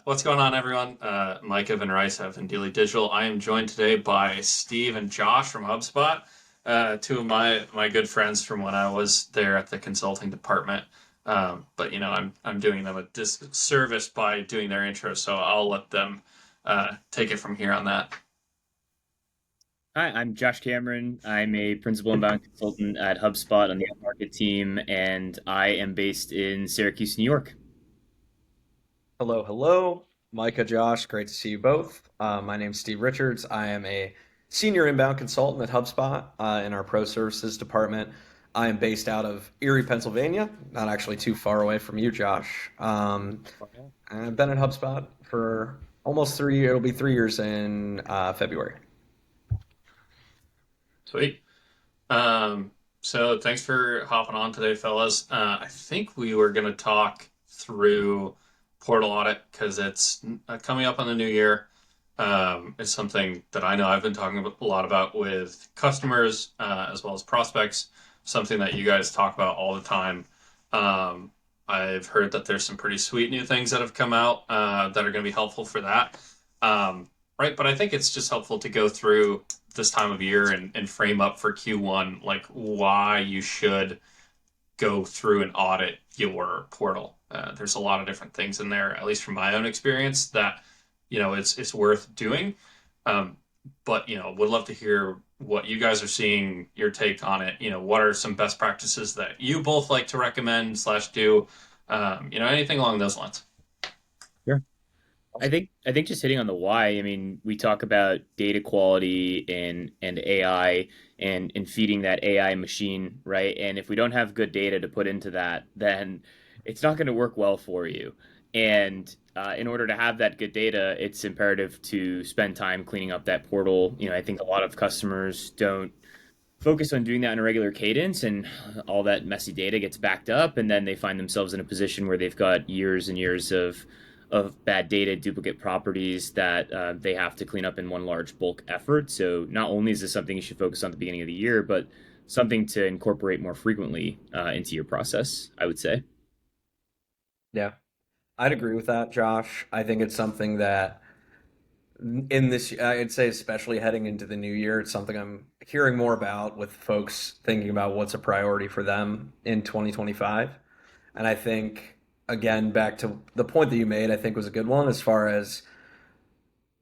What's going on, everyone? Micah Van Rijs of Daily Digital. I am joined today by Steve and Josh from HubSpot, two of my good friends from when I was there at the consulting department. But I'm doing them a disservice by doing their intro, so I'll let them take it from here on that. Hi, I'm Josh Cameron. I'm a principal inbound consultant at HubSpot on the market team, and I am based in Syracuse, New York. Hello, hello. Micah, Josh, great to see you both. My name's Steve Richards. I am a senior inbound consultant at HubSpot in our pro services department. I am based out of Erie, Pennsylvania, not actually too far away from you, Josh. And I've been at HubSpot for almost 3 years. It'll be 3 years in February. Sweet. So thanks for hopping on today, fellas. I think we were going to talk through Portal Audit because it's coming up on the new year. It's something that I know I've been talking a lot about with customers as well as prospects, something that you guys talk about all the time. I've heard that there's some pretty sweet new things that have come out that are going to be helpful for that. Right, but I think it's just helpful to go through this time of year and frame up for Q1, like why you should go through and audit your portal. There's a lot of different things in there, at least from my own experience, that it's worth doing. Um, but would love to hear what you guys are seeing, your take on it. What are some best practices that you both like to recommend slash do? Anything along those lines. Sure. I think just hitting on the why. I mean, we talk about data quality and AI and feeding that AI machine, right? And if we don't have good data to put into that, then it's not going to work well for you. And in order to have that good data, it's imperative to spend time cleaning up that portal. I think a lot of customers don't focus on doing that in a regular cadence, and all that messy data gets backed up, and then they find themselves in a position where they've got years and years of bad data, duplicate properties that they have to clean up in one large bulk effort. So not only is this something you should focus on at the beginning of the year, but something to incorporate more frequently into your process, I would say. Yeah, I'd agree with that, Josh. I think it's something that in this, I'd say, especially heading into the new year, it's something I'm hearing more about with folks thinking about what's a priority for them in 2025. And I think, again, back to the point that you made, I think was a good one as far as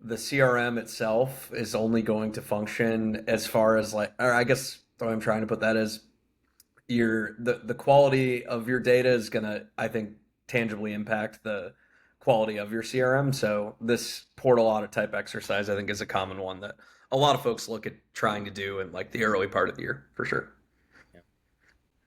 the CRM itself is only going to function as far as like, or I guess what I'm trying to put that is the quality of your data is gonna, I think, tangibly impact the quality of your CRM. So this portal audit type exercise, I think, is a common one that a lot of folks look at trying to do in like the early part of the year for sure.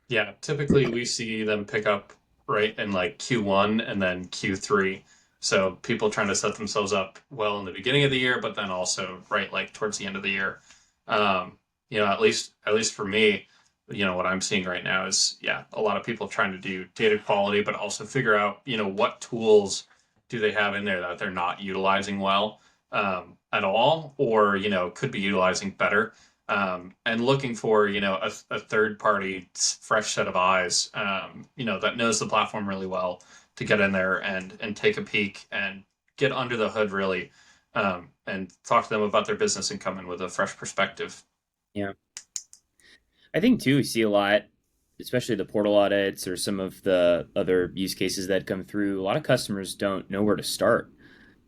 Yeah, typically we see them pick up right in like Q1 and then Q3. So people trying to set themselves up well in the beginning of the year, but then also right like towards the end of the year. At least for me, what I'm seeing right now is a lot of people trying to do data quality, but also figure out what tools do they have in there that they're not utilizing well at all, or could be utilizing better, and looking for a third party fresh set of eyes, that knows the platform really well to get in there and take a peek and get under the hood really, and talk to them about their business and come in with a fresh perspective. Yeah. I think too, we see a lot, especially the portal audits or some of the other use cases that come through. A lot of customers don't know where to start.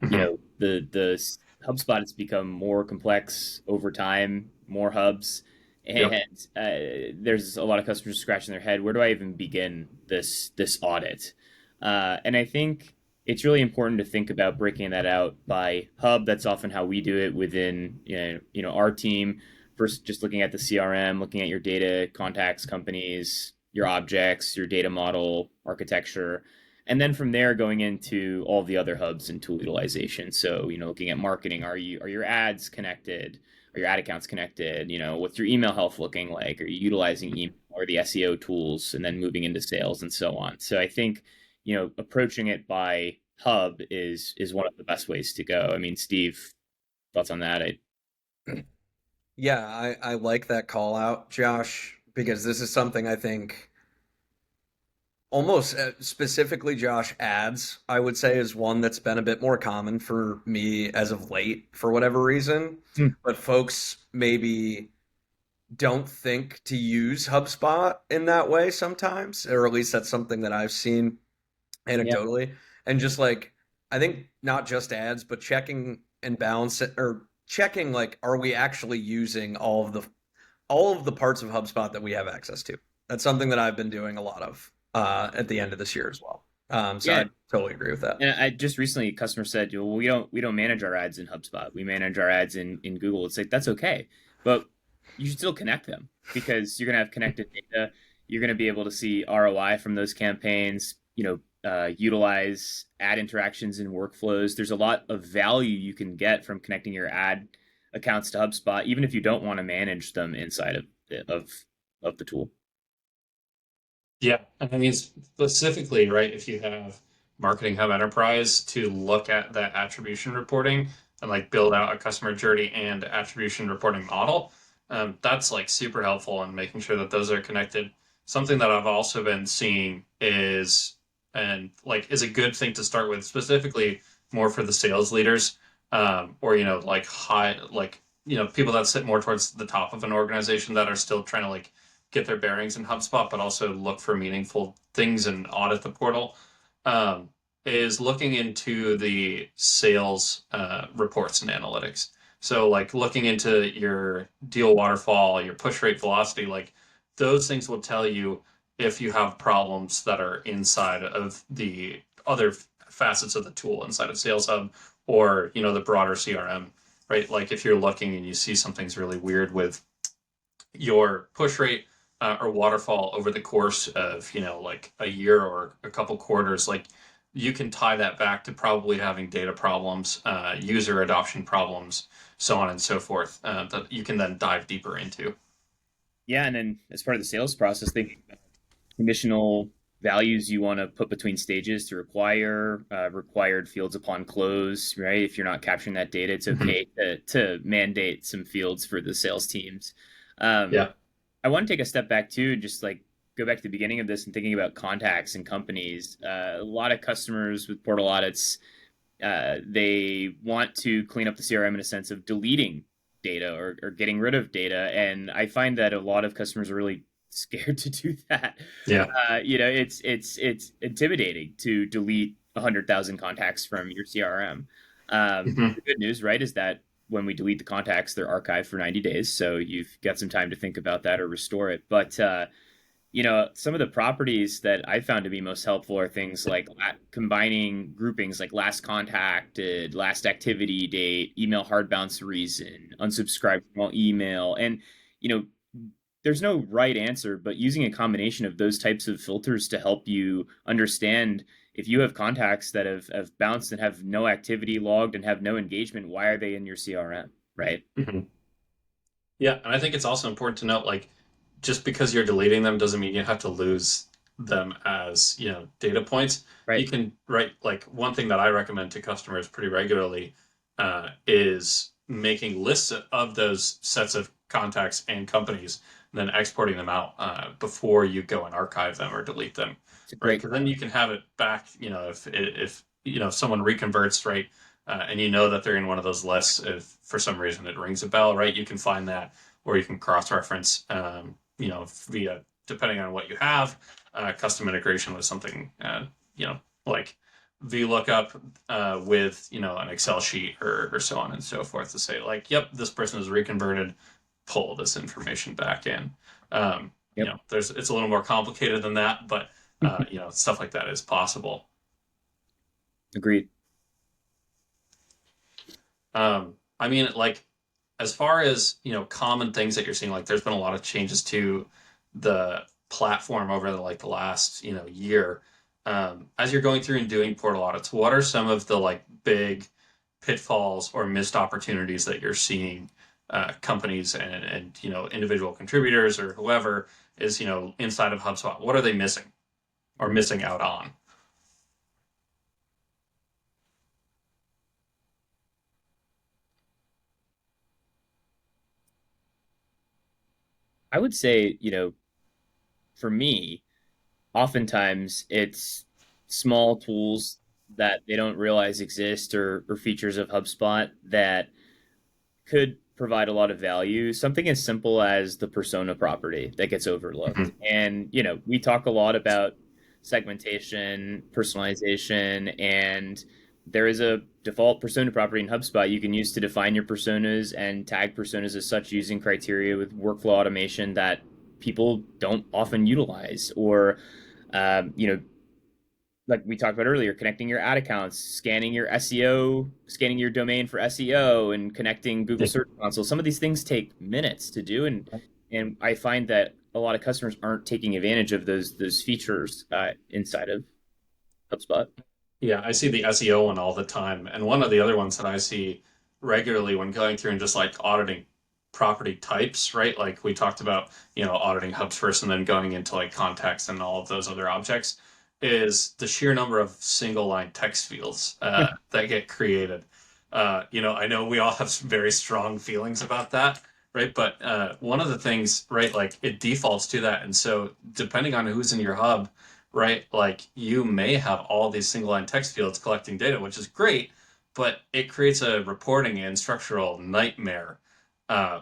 Mhm. The HubSpot has become more complex over time, more hubs, Yep. and there's a lot of customers scratching their head. Where do I even begin this audit? And I think it's really important to think about breaking that out by hub. That's often how we do it within our team. First, just looking at the CRM, looking at your data, contacts, companies, your objects, your data model, architecture, and then from there going into all the other hubs and tool utilization. So looking at marketing, are your ads connected, are your ad accounts connected, what's your email health looking like, are you utilizing email or the SEO tools, and then moving into sales and so on. So I think approaching it by hub is one of the best ways to go. I mean, Steve, thoughts on that? Yeah, I like that call out, Josh, because this is something I think Almost specifically, Josh, ads, I would say, is one that's been a bit more common for me as of late for whatever reason. Hmm. But folks maybe don't think to use HubSpot in that way sometimes, or at least that's something that I've seen Yeah. anecdotally. And just like, I think not just ads, but checking and balance it, or checking like, are we actually using all of the parts of HubSpot that we have access to? That's something that I've been doing a lot of at the end of this year as well. So Yeah. I totally agree with that. And I just recently, a customer said, "Well, we don't manage our ads in HubSpot. We manage our ads in Google." It's like that's okay, but you should still connect them because you're gonna have connected data. You're gonna be able to see ROI from those campaigns. Utilize ad interactions and workflows. There's a lot of value you can get from connecting your ad accounts to HubSpot, even if you don't want to manage them inside of the tool. Yeah, and I mean specifically, right? If you have Marketing Hub Enterprise to look at that attribution reporting and like build out a customer journey and attribution reporting model, that's like super helpful in making sure that those are connected. Something that I've also been seeing is, and like is a good thing to start with, specifically more for the sales leaders, or like high, like people that sit more towards the top of an organization that are still trying to like get their bearings in HubSpot, but also look for meaningful things and audit the portal, um, is looking into the sales reports and analytics. So, like looking into your deal waterfall, your push rate velocity, like those things will tell you if you have problems that are inside of the other facets of the tool inside of Sales Hub or the broader CRM, right? Like if you're looking and you see something's really weird with your push rate or waterfall over the course of like a year or a couple quarters, like you can tie that back to probably having data problems, user adoption problems, so on and so forth, that you can then dive deeper into. Yeah, and then as part of the sales process, thinking about conditional values you want to put between stages to require required fields upon close, right? If you're not capturing that data, it's Mhm. okay to mandate some fields for the sales teams. Um, Yeah. I want to take a step back too, just like go back to the beginning of this and thinking about contacts and companies. A lot of customers with portal audits, they want to clean up the CRM in a sense of deleting data or getting rid of data. And I find that a lot of customers are really scared to do that. Yeah. It's intimidating to delete 100,000 contacts from your CRM. Hmm. The good news, right, is that when we delete the contacts, they're archived for 90 days. So you've got some time to think about that or restore it. But some of the properties that I found to be most helpful are things like combining groupings like last contacted, last activity date, email hard bounce reason, unsubscribed from all email. And, you know, there's no right answer, but using a combination of those types of filters to help you understand if you have contacts that have bounced and have no activity logged and have no engagement, why are they in your CRM, right? Hmm. Yeah, and I think it's also important to note, like, just because you're deleting them doesn't mean you have to lose them as, data points. You Right. can write, like, one thing that I recommend to customers pretty regularly is making lists of those sets of contacts and companies, and then exporting them out before you go and archive them or delete them, It's a right? great Because then you can have it back, if someone reconverts, right? And you know that they're in one of those lists. If for some reason it rings a bell, right, you can find that, or you can cross-reference, via depending on what you have, custom integration with something, like VLOOKUP with an Excel sheet or so on and so forth to say like, yep, this person is reconverted, pull this information back in. Yep. There's it's a little more complicated than that, but stuff like that is possible. Agreed. I mean, like, as far as common things that you're seeing, like there's been a lot of changes to the platform over the last year. As you're going through and doing portal audits, what are some of the like big pitfalls or missed opportunities that you're seeing companies and individual contributors or whoever is inside of HubSpot? What are they missing or missing out on? I would say, for me, oftentimes it's small tools that they don't realize exist, or features of HubSpot that could provide a lot of value. Something as simple as the persona property that gets overlooked. Mhm. And, we talk a lot about segmentation, personalization, and there is a default persona property in HubSpot you can use to define your personas and tag personas as such using criteria with workflow automation that people don't often utilize. Or, you know, like we talked about earlier, connecting your ad accounts, scanning your SEO, scanning your domain for SEO, and connecting Google Yeah. Search Console. Some of these things take minutes to do, and I find that a lot of customers aren't taking advantage of those features inside of HubSpot. Yeah, I see the SEO one all the time. And one of the other ones that I see regularly when going through and just like auditing property types, right? Like we talked about, auditing hubs first and then going into like context and all of those other objects, is the sheer number of single line text fields that get created. I know we all have some very strong feelings about that, right? But one of the things, right, like it defaults to that. And so depending on who's in your hub, right? Like you may have all these single line text fields collecting data, which is great, but it creates a reporting and structural nightmare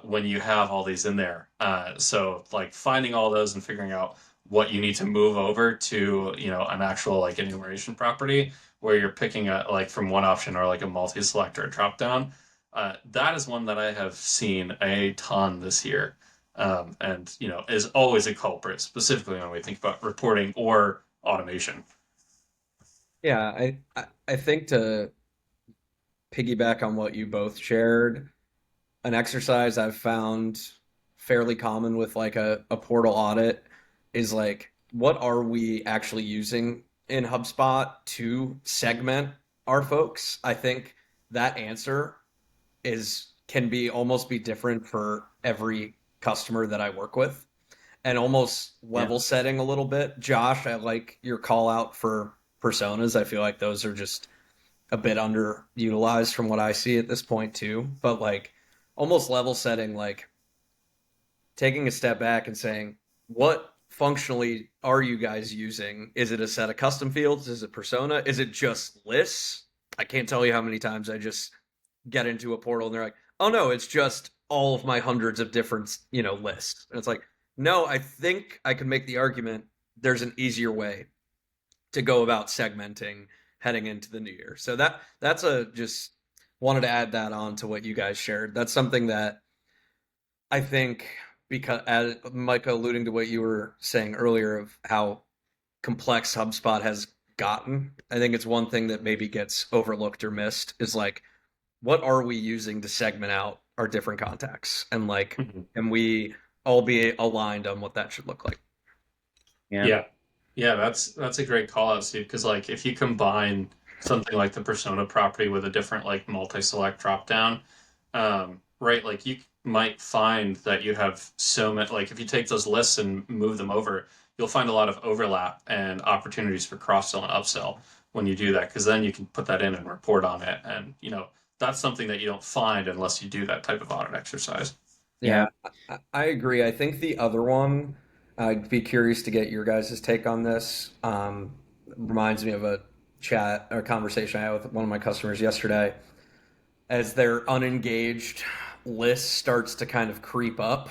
when you have all these in there. So like finding all those and figuring out what you need to move over to, an actual like enumeration property where you're picking a like from one option or like a multi-select or a drop down. That is one that I have seen a ton this year. And is always a culprit, specifically when we think about reporting or automation. Yeah, I think to piggyback on what you both shared, an exercise I've found fairly common with like a portal audit is like, what are we actually using in HubSpot to segment our folks? I think that answer is can be almost be different for every customer that I work with, and almost Yeah. level setting a little bit. Josh, I like your call out for personas. I feel like those are just a bit underutilized from what I see at this point too. But like almost level setting, like taking a step back and saying, what functionally are you guys using? Is it a set of custom fields? Is it persona? Is it just lists? I can't tell you how many times I just get into a portal and they're like, oh no, it's just all of my hundreds of different, lists. And it's like, no, I think I can make the argument there's an easier way to go about segmenting heading into the new year. So that's a just wanted to add that on to what you guys shared. That's something that I think, because as Micah alluding to what you were saying earlier of how complex HubSpot has gotten, I think it's one thing that maybe gets overlooked or missed is like, what are we using to segment out our different contacts? And like, Mhm. can we all be aligned on what that should look like? Yeah. Yeah. Yeah, that's a great call out, Steve, because like if you combine something like the persona property with a different like multi-select drop down, right, like you might find that you have so many like if you take those lists and move them over, you'll find a lot of overlap and opportunities for cross-sell and upsell when you do that, because then you can put that in and report on it. And that's something that you don't find unless you do that type of audit exercise. Yeah, Yeah. I agree. I think the other one, I'd be curious to get your guys' take on this. Reminds me of a chat or conversation I had with one of my customers yesterday. As their unengaged list starts to kind of creep up,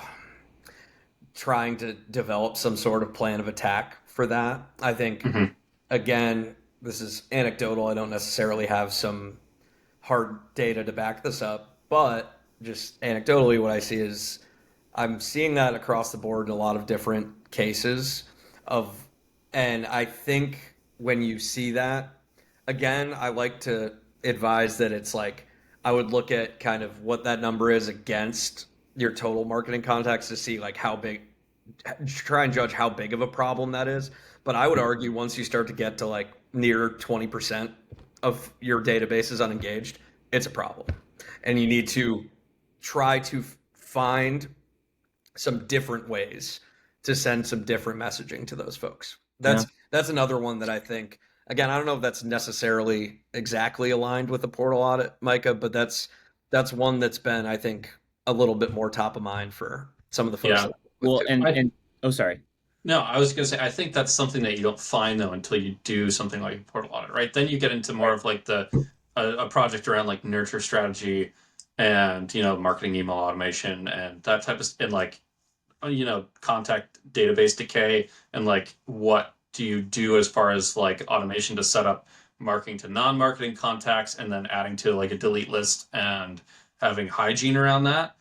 trying to develop some sort of plan of attack for that. I think, Hmm. again, this is anecdotal. I don't necessarily have some hard data to back this up, but just anecdotally, what I see is I'm seeing that across the board in a lot of different cases of, and I think when you see that, again, I like to advise that it's like I would look at kind of what that number is against your total marketing contacts to see like how big, try and judge how big of a problem that is. But I would argue once you start to get to like near 20% of your database is unengaged, it's a problem. And you need to try to find some different ways to send some different messaging to those folks. Yeah. That's another one that I think, again, I don't know if that's necessarily exactly aligned with the portal audit, Micah, but that's one that's been, I think, a little bit more top of mind for some of the folks Yeah. that I work with Well, too. and I oh, sorry. No, I was going to say, I think that's something that you don't find though until you do something like a portal audit, right? Then you get into more Right. of like a project around like nurture strategy and, marketing email automation and that type of, and like, contact database decay and like what do you do as far as like automation to set up marketing to non-marketing contacts and then adding to like a delete list and having hygiene around that,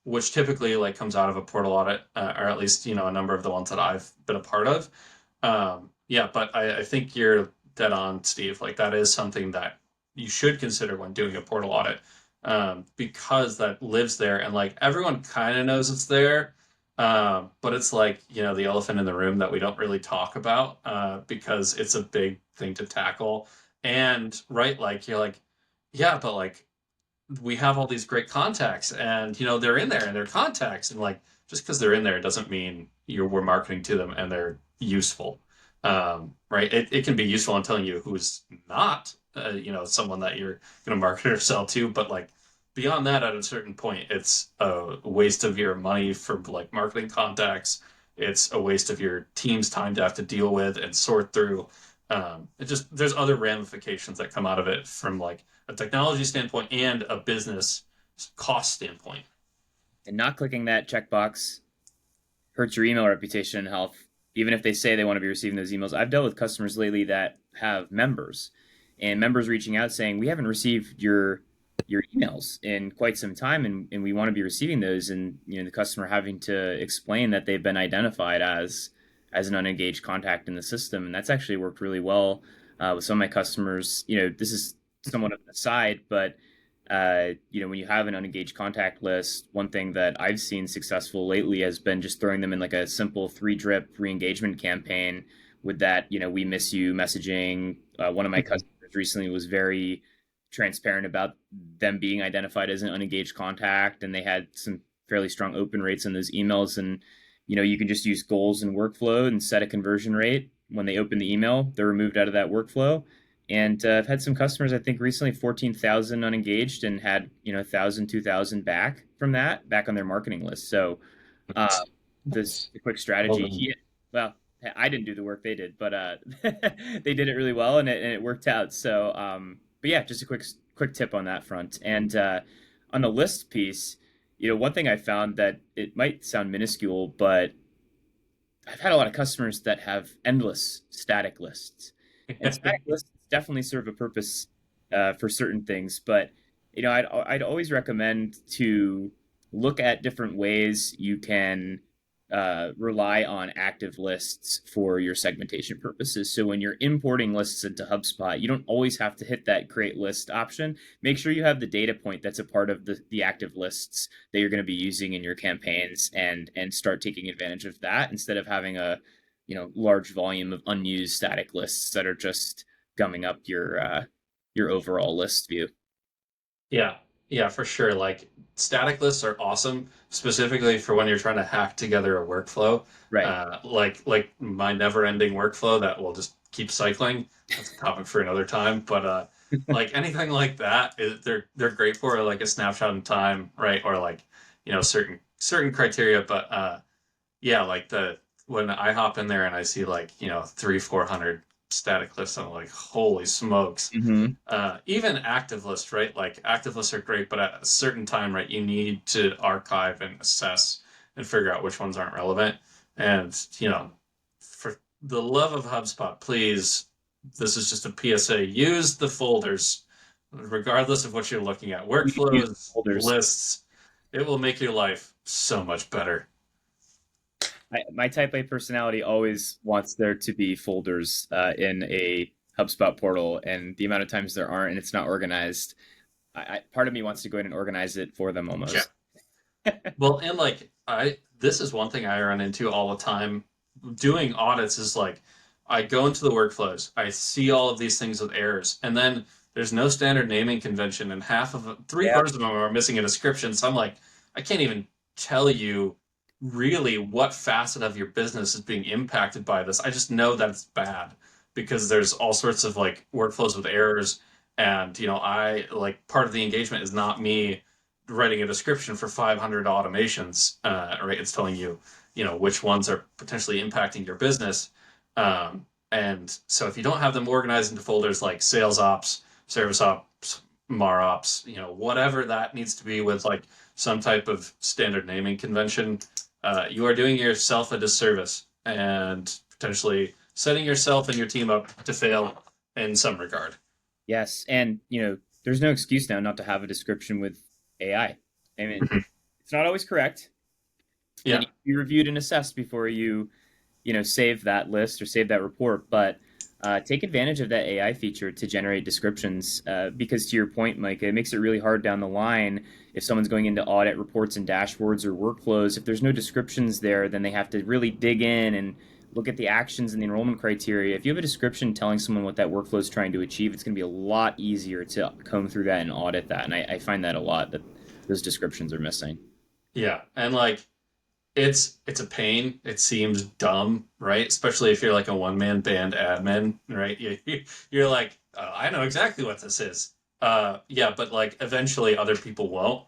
which typically like comes out of a portal audit, or at least a number of the ones that I've been a part of. Yeah, but I think you're dead on, Steve. Like that is something that you should consider when doing a portal audit, because that lives there and like everyone kind of knows it's there. But it's like, the elephant in the room that we don't really talk about, because it's a big thing to tackle. And right, like you're like, yeah, but like we have all these great contacts and they're in there and they're contacts and like just because they're in there doesn't mean we're marketing to them and they're useful. Right, it can be useful in telling you who's not, someone that you're going to market or sell to, but like beyond that, at a certain point it's a waste of your money for like marketing contacts. It's a waste of your team's time to have to deal with and sort through. It just there's other ramifications that come out of it from like a technology standpoint and a business cost standpoint. And not clicking that checkbox hurts your email reputation and health, even if they say they want to be receiving those emails. I've dealt with customers lately that have members, and members reaching out saying, "We haven't received your emails in quite some time, and we want to be receiving those." And the customer having to explain that they've been identified as an unengaged contact in the system, and that's actually worked really well with some of my customers. This is somewhat of an aside, but when you have an unengaged contact list, one thing that I've seen successful lately has been just throwing them in like a simple 3-drip re-engagement campaign with that, we miss you messaging. One of my customers recently was very transparent about them being identified as an unengaged contact, and they had some fairly strong open rates in those emails. And, you can just use goals and workflow and set a conversion rate. When they open the email, they're removed out of that workflow. And I've had some customers, I think recently 14,000 unengaged and had, 1,000, 2,000 back from that, back on their marketing list. So uh, this the quick Well strategy, done. well, I didn't do the work they did, but they did it really well and it worked out. So, but yeah, just a quick tip on that front. And on the list piece, one thing I found that it might sound minuscule, but I've had a lot of customers that have endless static lists, and static lists definitely serve a purpose for certain things. But I'd always recommend to look at different ways you can rely on active lists for your segmentation purposes. So when you're importing lists into HubSpot, you don't always have to hit that create list option. Make sure you have the data point that's a part of the active lists that you're going to be using in your campaigns, and start taking advantage of that instead of having a large volume of unused static lists that are just gumming up your overall list view. Yeah, yeah, for sure. Like static lists are awesome, specifically for when you're trying to hack together a workflow. Right. Like my never-ending workflow that will just keep cycling. That's a topic for another time. But like anything like that, they're great for like a snapshot in time, right? Or like certain criteria. But yeah, like the when I hop in there and I see like, 300-400 static lists, I'm like, holy smokes. Mm-hmm. Even active lists, right? Like active lists are great, but at a certain time, right, you need to archive and assess and figure out which ones aren't relevant. And, for the love of HubSpot, please, this is just a PSA, use the folders, regardless of what you're looking at. Use Workflows, folders. lists, it will make your life so much better. My type A personality always wants there to be folders in a HubSpot portal, and the amount of times there aren't and it's not organized, part of me wants to go in and organize it for them Yeah. almost. Well, and like this is one thing I run into all the time doing audits is like I go into the workflows, I see all of these things with errors, and then there's no standard naming convention, and three Yeah. quarters of them are missing a description. So I'm like, I can't even tell you really what facet of your business is being impacted by this. I just know that it's bad because there's all sorts of like workflows with errors, and I like part of the engagement is not me writing a description for 500 automations, right? It's telling you, which ones are potentially impacting your business. And so if you don't have them organized into folders like sales ops, service ops, mar ops, whatever that needs to be with like some type of standard naming convention, you are doing yourself a disservice and potentially setting yourself and your team up to fail in some regard. Yes, and there's no excuse now not to have a description with AI. I mean, Mhm. it's not always correct. It Yeah, needs to be reviewed and assessed before save that list or save that report. But take advantage of that AI feature to generate descriptions, because to your point, Mike, it makes it really hard down the line if someone's going into audit reports and dashboards or workflows. If there's no descriptions there, then they have to really dig in and look at the actions and the enrollment criteria. If you have a description telling someone what that workflow is trying to achieve, it's going to be a lot easier to comb through that and audit that. And I find that a lot, that those descriptions are missing. yeah, and like it's a pain. It seems dumb, right? Especially if you're like a one man band admin, right? You're like, I know exactly what this is. Yeah, but like eventually other people won't.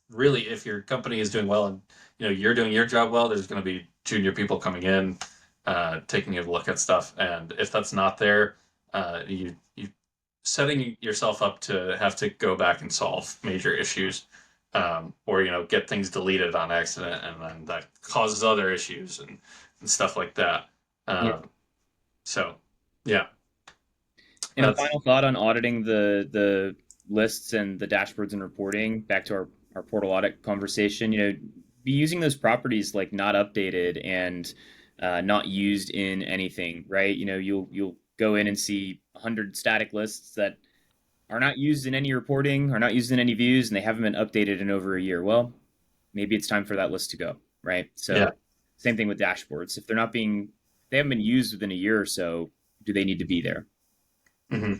Really, if your company is doing well and you're doing your job well, there's going to be junior people coming in, taking a look at stuff, and if that's not there, you setting yourself up to have to go back and solve major issues, or get things deleted on accident, and then that causes other issues and stuff like that. Yeah. Um, so, yeah, And a that's final thought on auditing the lists and the dashboards and reporting. Back to our portal audit conversation. Be using those properties like not updated and not used in anything, right? You'll go in and see 100 static lists that are not used in any reporting, are not used in any views, and they haven't been updated in over a year. Well, maybe it's time for that list to go, right? yeah. So same thing with dashboards. If they haven't been used within a year or so, do they need to be there? hmm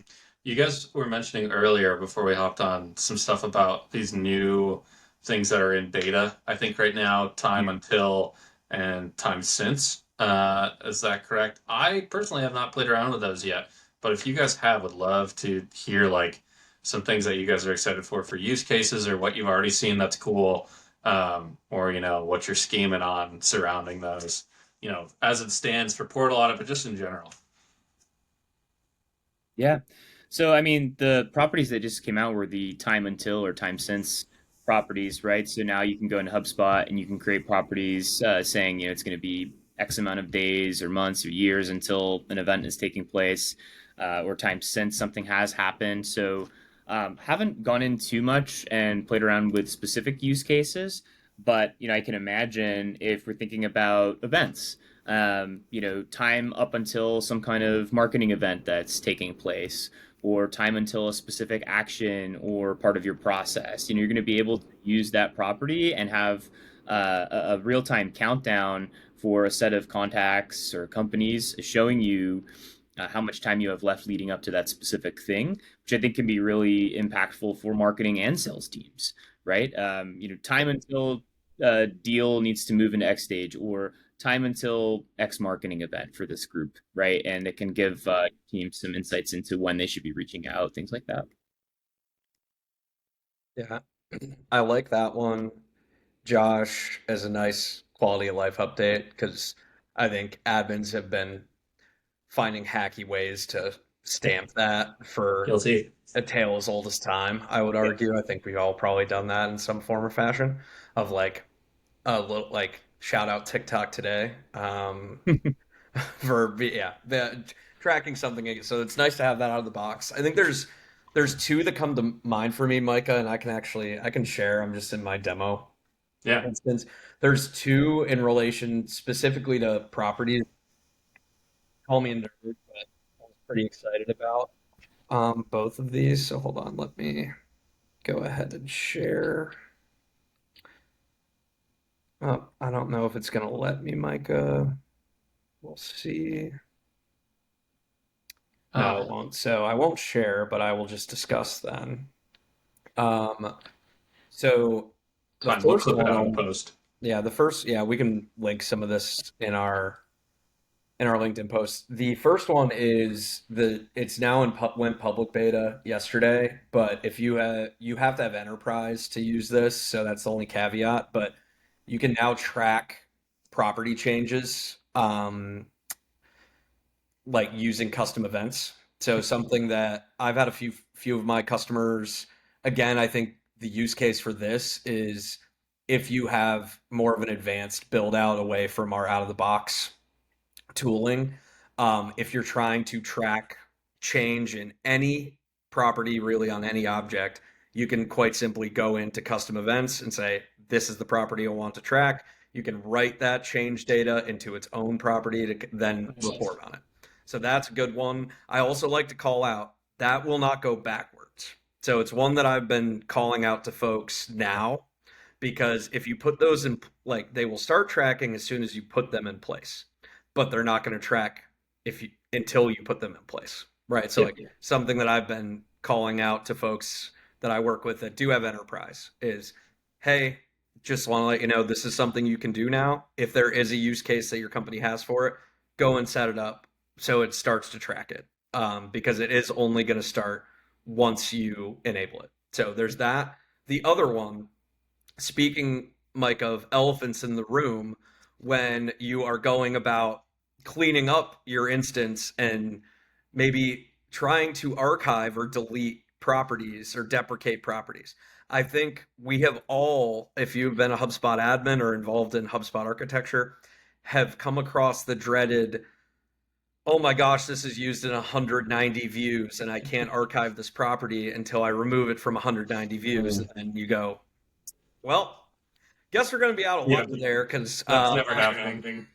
You guys were mentioning earlier before we hopped on some stuff about these new things that are in beta. I think right now, time until and time since. Is that correct? I personally have not played around with those yet, but if you guys have, would love to hear like some things that you guys are excited for use cases, or what you've already seen that's cool, or what you're scheming on surrounding those. As it stands for Portal Audit, but just in general. Yeah. So, I mean, the properties that just came out were the time until or time since properties, right? So now you can go into HubSpot and you can create properties saying, it's going to be X amount of days or months or years until an event is taking place, or time since something has happened. So, haven't gone in too much and played around with specific use cases, but, I can imagine if we're thinking about events, time up until some kind of marketing event that's taking place, or time until a specific action or part of your process. You're going to be able to use that property and have a real time countdown for a set of contacts or companies showing you how much time you have left leading up to that specific thing, which I think can be really impactful for marketing and sales teams, right? Time until deal needs to move into X stage, or time until X marketing event for this group, right? And it can give teams some insights into when they should be reaching out, things like that. Yeah, I like that one, Josh, as a nice quality of life update because I think admins have been finding hacky ways to stamp that for Guilty. a tale as old as time, I would Yeah. argue. I think we've all probably done that in some form or fashion of like a little like shout out TikTok today. For yeah, tracking something. So it's nice to have that out of the box. I think there's two that come to mind for me, Micah, and I can share. I'm just in my demo Yeah. instance. There's two in relation specifically to properties. Call me a nerd, but I was pretty excited about both of these. So hold on, let me go ahead and share. Oh, I don't know if it's gonna let me, Micah. We'll see. No, it Uh, won't. So I won't share, but I will just discuss then. Um, so the Fine. We'll first clip it out and one, post. yeah, we can link some of this in our LinkedIn post. The first one is it's now went public beta yesterday, but if you have to have enterprise to use this, so that's the only caveat. But you can now track property changes, like using custom events. So something that I've had a few of my customers, again, I think the use case for this is if you have more of an advanced build out away from our out of the box tooling. If you're trying to track change in any property, really on any object, you can quite simply go into custom events and say, this is the property I want to track. You can write that change data into its own property to then report on it. So that's a good one. I also like to call out that will not go backwards. So it's one that I've been calling out to folks now because if you put those in, like they will start tracking as soon as you put them in place, but they're not going to track if you until you put them in place, right? So like something that I've been calling out to folks that I work with that do have enterprise is, hey, just want to let you know this is something you can do now. If there is a use case that your company has for it, go and set it up so it starts to track it, because it is only going to start once you enable it. So there's that. The other one, speaking, Mike, of elephants in the room, when you are going about cleaning up your instance and maybe trying to archive or delete properties or deprecate properties. I think we have all, if you've been a HubSpot admin or involved in HubSpot architecture, have come across the dreaded, oh my gosh, this is used in 190 views and I can't archive this property until I remove it from 190 views. And then you go, well, guess we're going to be out of luck there because that's never happening.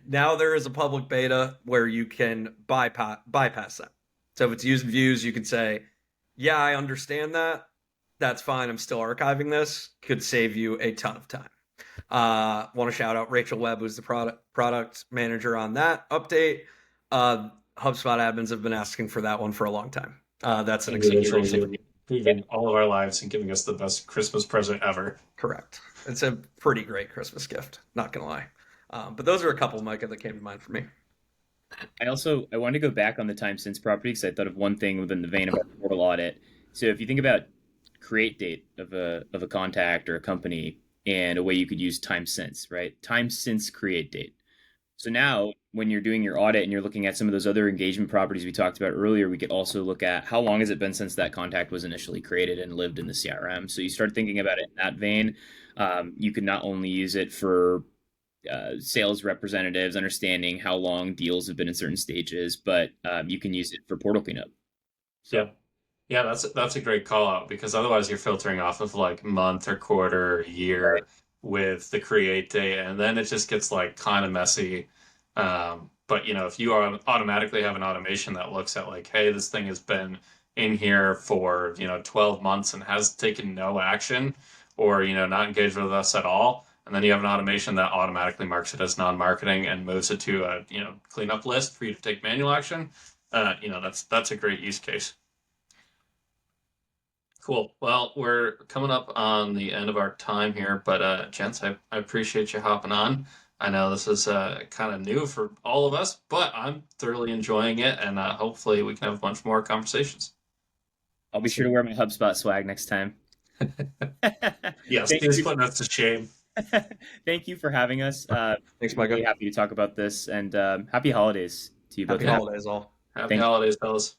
Now there is a public beta where you can bypass that. So if it's used in views, you can say, yeah, I understand that. That's fine. I'm still archiving this. Could save you a ton of time. Want to shout out Rachel Webb, who's the product manager on that update. HubSpot admins have been asking for that one for a long time. That's an exciting improving all of our lives and giving us the best Christmas present ever. Correct. It's a pretty great Christmas gift, not gonna lie. But those are a couple, Micah, that came to mind for me. I wanted to go back on the time since property because I thought of one thing within the vein of our portal audit. So if you think about create date of a contact or a company and a way you could use time since, right? Time since create date. So now when you're doing your audit and you're looking at some of those other engagement properties we talked about earlier, we could also look at how long has it been since that contact was initially created and lived in the CRM. So you start thinking about it in that vein. You can not only use it for sales representatives understanding how long deals have been in certain stages, but you can use it for portal cleanup. So, yeah, that's a great call out because otherwise you're filtering off of like month or quarter or year with the create date, and then it just gets like kind of messy. But if you automatically have an automation that looks at like, hey, this thing has been in here for 12 months and has taken no action, or not engaged with us at all. And then you have an automation that automatically marks it as non-marketing and moves it to a cleanup list for you to take manual action. That's a great use case. Cool. Well, we're coming up on the end of our time here, but gents, I appreciate you hopping on. I know this is kind of new for all of us, but I'm thoroughly enjoying it, and hopefully we can have a bunch more conversations. I'll be sure to wear my HubSpot swag next time. Yes, he's putting us to shame. Thank you for having us. Thanks, Micah. Really happy to talk about this, and happy holidays to you both. Happy holidays, all. Happy holidays, fellas.